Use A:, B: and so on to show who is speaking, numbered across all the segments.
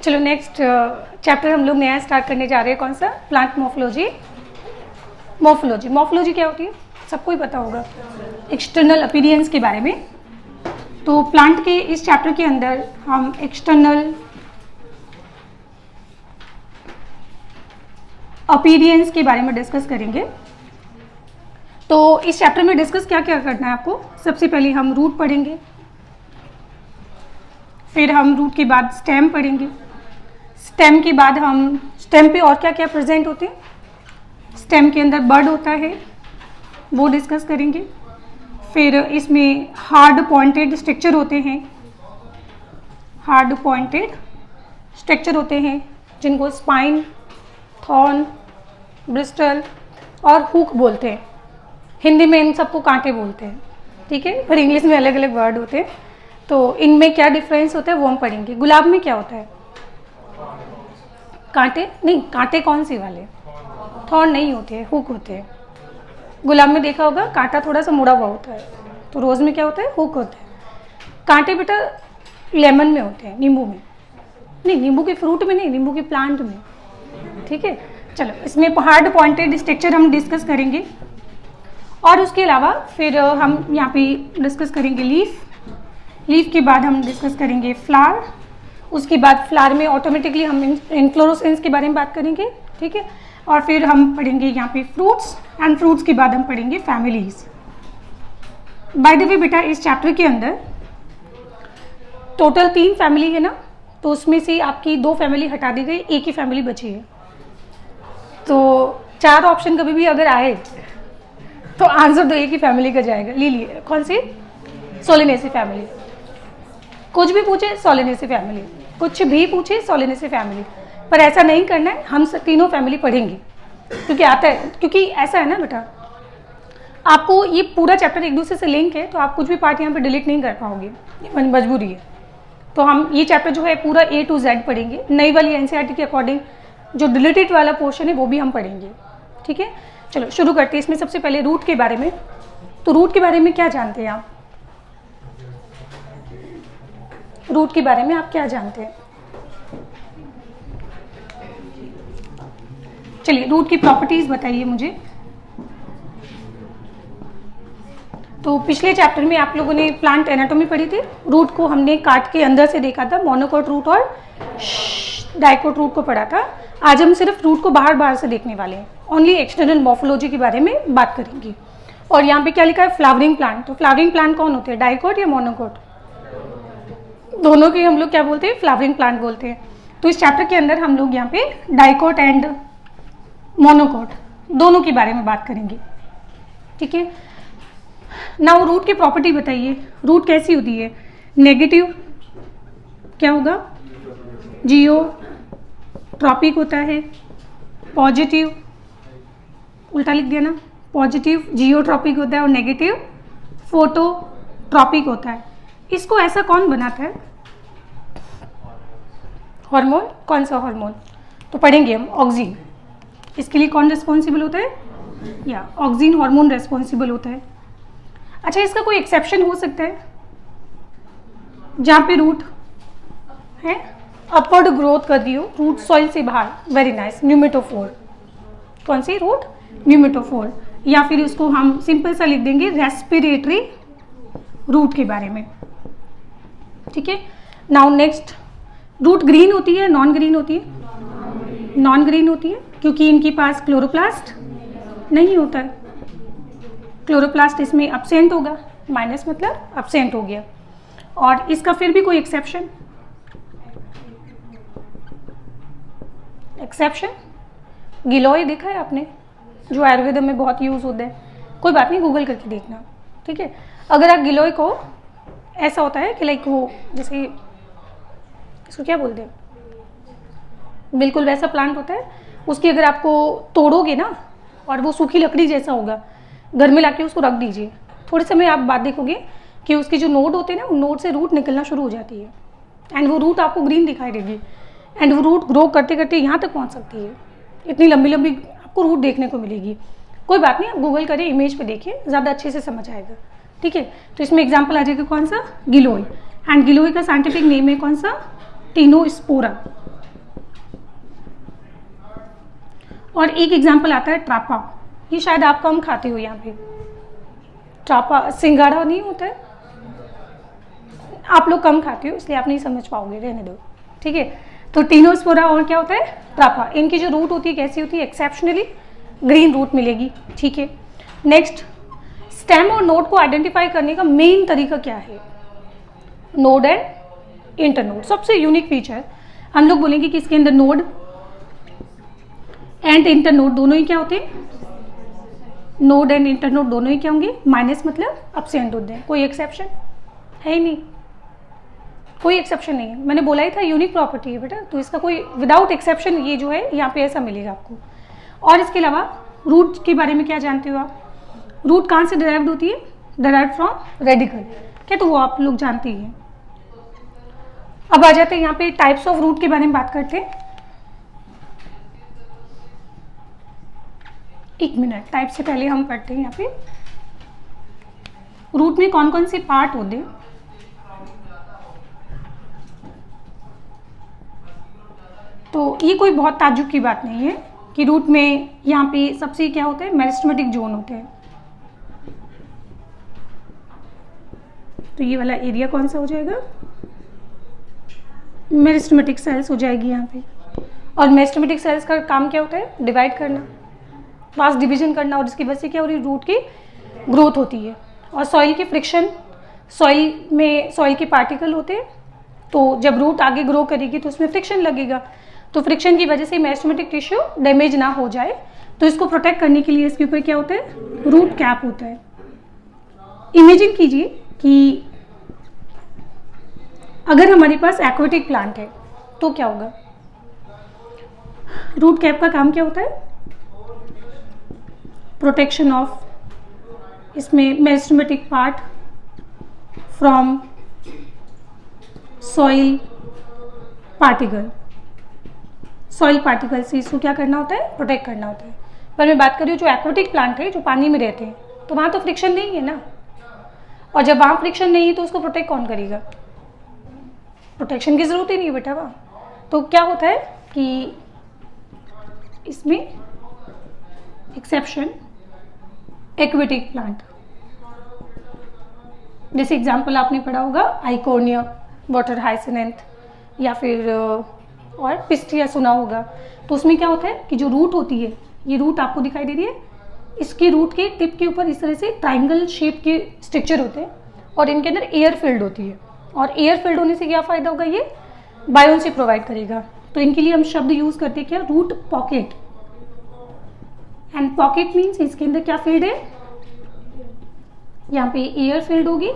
A: चलो next chapter हम लोग नया स्टार्ट करने जा रहे हैं। कौन सा? Plant morphology. मॉर्फोलॉजी क्या होती है? सबको ही पता होगा, एक्सटर्नल अपीयरेंस के बारे में। तो प्लांट के इस चैप्टर के अंदर हम एक्सटर्नल अपीयरेंस के बारे में डिस्कस करेंगे। तो इस चैप्टर में डिस्कस क्या क्या करना है आपको? सबसे पहले हम रूट पढ़ेंगे, फिर हम रूट के बाद स्टेम पढ़ेंगे, स्टेम के बाद हम स्टेम पे और क्या क्या प्रेजेंट होते हैं, स्टेम के अंदर बर्ड होता है वो डिस्कस करेंगे। फिर इसमें हार्ड पॉइंटेड स्ट्रक्चर होते हैं, हार्ड पॉइंटेड स्ट्रक्चर होते हैं जिनको स्पाइन, थॉर्न, ब्रिस्टल और हुक बोलते हैं। हिंदी में इन सबको कांटे बोलते हैं, ठीक है, पर इंग्लिश में अलग अलग वर्ड होते हैं। तो इनमें क्या डिफरेंस होता है वो हम पढ़ेंगे। गुलाब में क्या होता है? कांटे नहीं, कांटे कौन से वाले? थॉर्न नहीं होते हैं, हुक होते हैं। गुलाब में देखा होगा कांटा थोड़ा सा मुड़ा हुआ होता है, तो रोज़ में क्या होता है? हुक होता है। कांटे बेटा लेमन में होते हैं, नींबू में नहीं, नींबू के फ्रूट में नहीं, नींबू के प्लांट में, ठीक है। चलो इसमें हार्ड पॉइंटेड स्ट्रक्चर हम डिस्कस करेंगे और उसके अलावा फिर हम यहाँ पे डिस्कस करेंगे लीफ के बाद हम डिस्कस करेंगे फ्लावर। उसके बाद फ्लावर में ऑटोमेटिकली हम इन्फ्लोरेसेंस के बारे में बात करेंगे, ठीक है। और फिर हम पढ़ेंगे यहाँ पे फ्रूट्स, एंड फ्रूट्स के बाद हम पढ़ेंगे फैमिलीज। बाय द वे बेटा इस चैप्टर के अंदर टोटल 3 फैमिली है ना, तो उसमें से आपकी 2 फैमिली हटा दी गई, एक ही फैमिली बची है। तो 4 ऑप्शन कभी भी अगर आए तो आंसर तो एक ही फैमिली का जाएगा। लीजिए कौन सी? Solanaceae family. कुछ भी पूछे सोलेनेसी फैमिली, कुछ भी पूछे सोलेनेसी फैमिली, पर ऐसा नहीं करना है। हम तीनों फैमिली पढ़ेंगे क्योंकि आता है, क्योंकि ऐसा है ना बेटा, आपको ये पूरा चैप्टर एक दूसरे से लिंक है, तो आप कुछ भी पार्ट यहाँ पे डिलीट नहीं कर पाओगे, ये मजबूरी है। तो हम ये चैप्टर जो है पूरा A to Z पढ़ेंगे। नई वाली NCERT के अकॉर्डिंग जो डिलीटेड वाला पोर्शन है वो भी हम पढ़ेंगे, ठीक है। चलो शुरू करते हैं। इसमें सबसे पहले रूट के बारे में। तो रूट के बारे में क्या जानते हैं आप? रूट के बारे में आप क्या जानते हैं? चलिए रूट की प्रॉपर्टीज बताइए मुझे। तो पिछले चैप्टर में आप लोगों ने प्लांट एनाटॉमी पढ़ी थी। रूट को हमने काट के अंदर से देखा था, मोनोकोट रूट और डाइकोट रूट को पढ़ा था। आज हम सिर्फ रूट को बाहर से देखने वाले हैं, ओनली एक्सटर्नल मॉर्फोलॉजी के बारे में बात करेंगे। और यहाँ पे क्या लिखा है? Flowering plant. तो फ्लावरिंग प्लांट कौन होते हैं? डाइकोट या मोनोकोट? दोनों के हम लोग क्या बोलते हैं? फ्लावरिंग प्लांट बोलते हैं। तो इस चैप्टर के अंदर हम लोग यहाँ पे डाइकोट एंड मोनोकोट दोनों के बारे में बात करेंगे, ठीक है। नाउ रूट की प्रॉपर्टी बताइए। रूट कैसी होती है? नेगेटिव क्या होगा? जियोट्रॉपिक होता है। पॉजिटिव, उल्टा लिख दिया ना, पॉजिटिव जियोट्रॉपिक होता है और नेगेटिव फोटोट्रॉपिक होता है। इसको ऐसा कौन बनाता है? हार्मोन। कौन सा हार्मोन? तो पढ़ेंगे हम ऑक्सीन। इसके लिए कौन रिस्पॉन्सिबल होता है? या ऑक्सीन हार्मोन रिस्पॉन्सिबल होता है। अच्छा इसका कोई एक्सेप्शन हो सकता है? जहाँ पे रूट है अपवर्ड ग्रोथ कर रही हो, रूट सॉइल से बाहर, वेरी नाइस, न्यूमेटोफोर। कौन सी? Root pneumatophore. या फिर उसको हम सिंपल सा लिख देंगे रेस्पिरेटरी रूट के बारे में, ठीक है। नाउ नेक्स्ट, रूट ग्रीन होती है नॉन ग्रीन होती है? नॉन ग्रीन होती है क्योंकि इनके पास क्लोरोप्लास्ट नहीं होता है। क्लोरोप्लास्ट इसमें अब्सेंट होगा, माइनस मतलब अब्सेंट हो गया। और इसका फिर भी कोई एक्सेप्शन? एक्सेप्शन गिलोय देखा है आपने, जो आयुर्वेद में बहुत यूज होता है। कोई बात नहीं, गूगल करके देखना, ठीक है। अगर आप गिलोय को, ऐसा होता है कि लाइक वो जैसे इसको क्या बोलते हैं, बिल्कुल वैसा प्लांट होता है, उसकी अगर आपको तोड़ोगे ना और वो सूखी लकड़ी जैसा होगा, घर में लाके उसको रख दीजिए, थोड़े समय आप बाद देखोगे कि उसके जो नोड होते हैं ना, उन नोड से रूट निकलना शुरू हो जाती है एंड वो रूट आपको ग्रीन दिखाई देगी एंड वो रूट ग्रो करते करते यहाँ तक पहुँच सकती है। इतनी लंबी लंबी आपको रूट देखने को मिलेगी। कोई बात नहीं, आप गूगल करें, इमेज पे देखिए, ज़्यादा अच्छे से समझ आएगा, ठीक है। तो इसमें एग्जाम्पल आ जाएगा कौन सा? गिलोय। एंड गिलोय का साइंटिफिक नेम है कौन सा? टिनोस्पोरा, और एक एग्जाम्पल आता है ट्रापा, ये शायद आप कम खाते हो यहाँ पे। ट्रापा सिंगाड़ा नहीं होता है, आप लोग कम खाते हो इसलिए आप नहीं समझ पाओगे, रहने दो, ठीक है। तो टीनोस्पोरा और क्या होता है, ट्रापा, इनकी जो रूट होती है कैसी होती है, एक्सेप्शनली ग्रीन रूट मिलेगी, ठीक है। नेक्स्ट, स्टेम और नोड को आइडेंटिफाई करने का मेन तरीका क्या है, नोड एंड इंटरनोड। सबसे यूनिक फीचर हम लोग बोलेंगे कि इसके अंदर नोड एंड इंटरनोड दोनों ही क्या होते हैं, नोड एंड इंटरनोड दोनों ही क्या होंगे, माइनस मतलब अपसेंट होते हैं, कोई एक्सेप्शन है ही नहीं, कोई एक्सेप्शन नहीं है। मैंने बोला ही था यूनिक प्रॉपर्टी है बेटा, तो इसका कोई विदाउट एक्सेप्शन ये जो है यहाँ पे ऐसा मिलेगा आपको। और इसके अलावा रूट के बारे में क्या जानते हो आप, रूट कहाँ से डिराइव्ड होती है, डिराइव्ड फ्रॉम रेडिकल, क्या, तो वो आप लोग जानते ही हैं। अब आ जाते हैं यहाँ पे टाइप्स ऑफ रूट के बारे में बात करते हैं। एक मिनट, टाइप से पहले हम पढ़ते हैं यहाँ पे रूट में कौन कौन से पार्ट होते हैं। तो ये कोई बहुत ताज्जुब की बात नहीं है कि रूट में यहाँ पे सबसे क्या होता है, मेरिस्टेमेटिक जोन होते हैं। तो ये वाला एरिया कौन सा हो जाएगा, मेरिस्टेमेटिक सेल्स हो जाएगी यहाँ पे। और मेरिस्टेमेटिक सेल्स का काम क्या होता है, डिवाइड करना, फास्ट डिवीजन करना, और इसकी वजह से क्या हो रही है, रूट की ग्रोथ होती है। और सॉइल की फ्रिक्शन, सॉइल में सॉइल के पार्टिकल होते हैं, तो जब रूट आगे ग्रो करेगी तो उसमें फ्रिक्शन लगेगा, तो फ्रिक्शन की वजह से मेरिस्टेमेटिक टिश्यू डैमेज ना हो जाए, तो इसको प्रोटेक्ट करने के लिए इसके ऊपर क्या होता है, रूट कैप होता है। इमेजिन कीजिए कि अगर हमारे पास एक्वेटिक प्लांट है तो क्या होगा, रूट कैप का काम क्या होता है, प्रोटेक्शन ऑफ, इसमें meristematic part from soil particle, soil particle से इसको क्या करना होता है, प्रोटेक्ट करना होता है। पर मैं बात कर रही हूँ जो एक्वेटिक प्लांट है, जो पानी में रहते हैं, तो वहाँ तो फ्रिक्शन नहीं है ना, और जब वहाँ फ्रिक्शन नहीं है तो उसको प्रोटेक्ट कौन करेगा, प्रोटेक्शन की जरूरत ही नहीं है बेटा वहाँ। तो क्या होता है कि इसमें एक्सेप्शन एक्वेटिक प्लांट, जैसे एग्जाम्पल आपने पढ़ा होगा आइकोनिया, वाटर हाइसिनेंथ, या फिर और पिस्टिया सुना होगा। तो उसमें क्या होता है कि जो रूट होती है, ये रूट आपको दिखाई दे रही है, इसकी रूट के टिप के ऊपर इस तरह से ट्राइंगल शेप के स्ट्रक्चर होते हैं, और इनके अंदर एयर फील्ड होती है, और एयर फील्ड होने से क्या फ़ायदा होगा, ये बायोन्सी प्रोवाइड करेगा। तो इनके लिए हम शब्द यूज़ करते हैं क्या, root pocket. And pocket means इसके अंदर क्या फील्ड है, यहाँ पे एयर फील्ड होगी,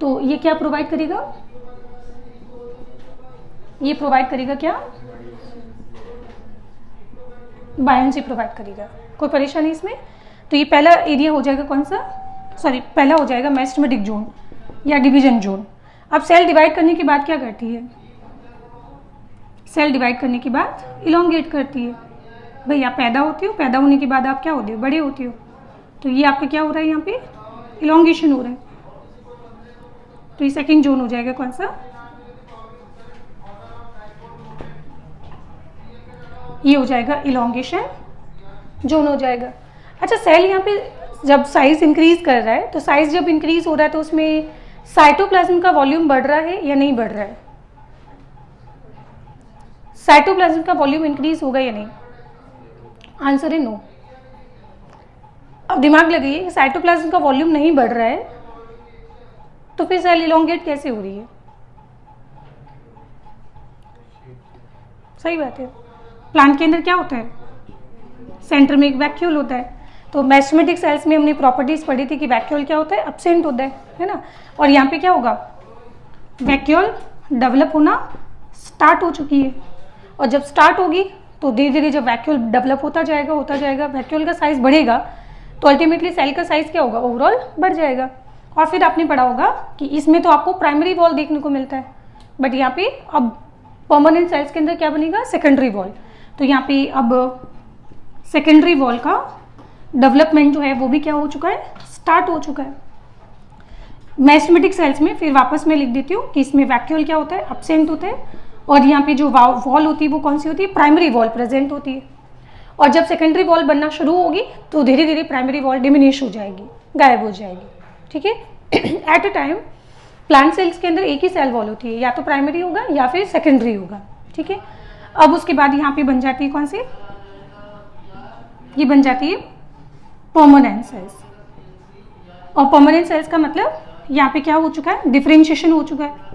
A: तो ये क्या प्रोवाइड करेगा, ये प्रोवाइड करेगा क्या, बायोन्सी प्रोवाइड करेगा। कोई परेशानी इसमें। तो ये पहला एरिया हो जाएगा कौन सा, सॉरी पहला हो जाएगा मेरिस्टेमेटिक जोन या डिवीजन जोन। अब सेल डिवाइड करने के बाद क्या करती है, सेल डिवाइड करने के बाद इलोंगेट करती है। भाई आप पैदा होते हो, पैदा होने के बाद आप क्या होते हो, बड़े होते हो, तो ये आपका क्या हो रहा है, यहाँ पे इलोंगेशन हो रहा है। तो ये सेकंड जोन हो जाएगा कौन सा, ये हो जाएगा इलोंगेशन जोन हो जाएगा। अच्छा, सेल यहाँ पे जब साइज इंक्रीज कर रहा है, तो साइज जब इंक्रीज हो रहा है तो उसमें साइटोप्लाज्म का वॉल्यूम बढ़ रहा है या नहीं बढ़ रहा है, साइटोप्लाज्म का वॉल्यूम इंक्रीज होगा या नहीं, आंसर है नो। अब दिमाग लगाइए, साइटोप्लाज्म का वॉल्यूम नहीं बढ़ रहा है तो फिर सेल इलोंगेट कैसे हो रही है, सही बात है। प्लांट के अंदर क्या होता है, सेंटर में एक वैक्यूल होता है। तो मेरिस्टेमेटिक सेल्स में हमने प्रॉपर्टीज पढ़ी थी कि वैक्यूल क्या होता है, एब्सेंट होता है ना। और यहाँ पे क्या होगा, वैक्यूल डेवलप होना स्टार्ट हो चुकी है, और जब स्टार्ट होगी तो धीरे धीरे जब वैक्यूल डेवलप होता जाएगा, वैक्यूल का साइज बढ़ेगा, तो अल्टीमेटली सेल का साइज क्या होगा, ओवरऑल बढ़ जाएगा। और फिर आपने पढ़ा होगा कि इसमें तो आपको प्राइमरी वॉल देखने को मिलता है, बट यहाँ पे अब परमानेंट सेल्स के अंदर क्या बनेगा, सेकेंडरी वॉल। तो यहाँ पे अब सेकेंडरी वॉल का डेवलपमेंट जो है वो भी क्या हो चुका है, स्टार्ट हो चुका है। मेरिस्टेमेटिक सेल्स में फिर वापस मैं लिख देती हूँ कि इसमें वैक्यूल क्या होता है, एब्सेंट होता है, और यहाँ पे जो वॉल होती है वो कौन सी होती है, प्राइमरी वॉल प्रेजेंट होती है। और जब सेकेंडरी वॉल बनना शुरू होगी तो धीरे धीरे प्राइमरी वॉल डिमिनिश हो जाएगी, गायब हो जाएगी, ठीक है। At a time plant cells के अंदर एक ही सेल वॉल होती है, या तो प्राइमरी होगा या फिर सेकेंडरी होगा, ठीक है। अब उसके बाद यहाँ पे बन जाती है कौन सी, ये बन जाती है परमानेंट सेल्स। और परमानेंट सेल्स का मतलब यहाँ पे क्या हो चुका है, डिफरेंशिएशन हो चुका है।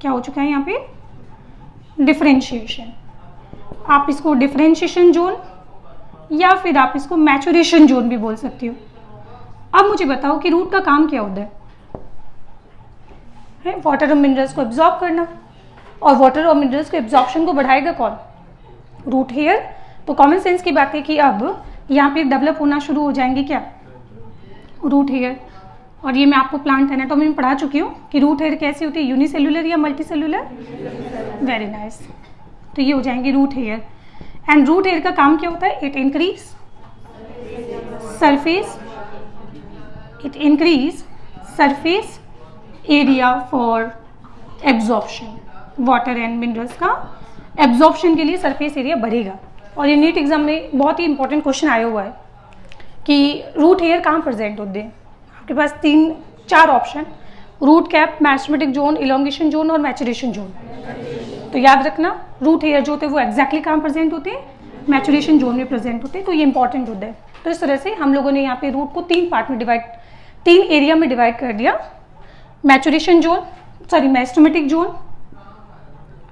A: क्या हो चुका है यहाँ पे, डिफरेंशिएशन। आप इसको डिफरेंशिएशन जोन या फिर आप इसको मैचुरेशन जोन भी बोल सकते हो। अब मुझे बताओ कि रूट का काम क्या होता है, वाटर और मिनरल्स को एब्जॉर्ब करना। और वाटर और मिनरल्स के एब्जॉर्प्शन को बढ़ाएगा कौन, रूट हेयर। तो कॉमन सेंस की बात है कि अब यहाँ पे डेवलप होना शुरू हो जाएंगे क्या, रूट हेयर। और ये मैं आपको प्लांट एनाटॉमी में पढ़ा चुकी हूँ कि रूट हेयर कैसी होती है, यूनिसेलुलर या मल्टीसेलुलर, वेरी नाइस। तो ये हो जाएंगे root hair. And root hair का काम क्या होता है, it increase surface, it increase surface area for absorption. Water and minerals का एब्जॉर्प्शन के लिए सरफेस एरिया बढ़ेगा। और ये नीट एग्जाम में बहुत ही इंपॉर्टेंट क्वेश्चन आया हुआ है कि रूट हेयर कहाँ प्रेजेंट होते हैं। आपके पास 3-4 option, root cap, meristematic zone, elongation zone और मैचुरेशन जोन। तो याद रखना रूट हेयर जो होते हैं वो एग्जैक्टली कहाँ प्रेजेंट होते हैं, मैचुरेशन जोन में प्रेजेंट होते हैं। तो ये इंपॉर्टेंट होता है। तो इस तरह से हम लोगों ने यहाँ पे रूट को 3 पार्ट में डिवाइड, 3 एरिया में डिवाइड कर दिया। मैचुरेशन जोन, सॉरी मैस्टमेटिक जोन,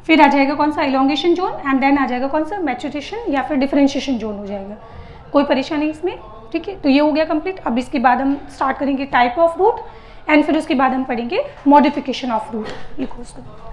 A: फिर आ जाएगा कौन सा, इलोंगेशन जोन, एंड देन आ जाएगा कौन सा, मैचुरेशन या फिर डिफरेंशिएशन जोन हो जाएगा। कोई परेशानी इसमें, ठीक है। तो ये हो गया कंप्लीट। अब इसके बाद हम स्टार्ट करेंगे टाइप ऑफ रूट, एंड फिर उसके बाद हम पढ़ेंगे मॉडिफिकेशन ऑफ रूट। लिखो उसको।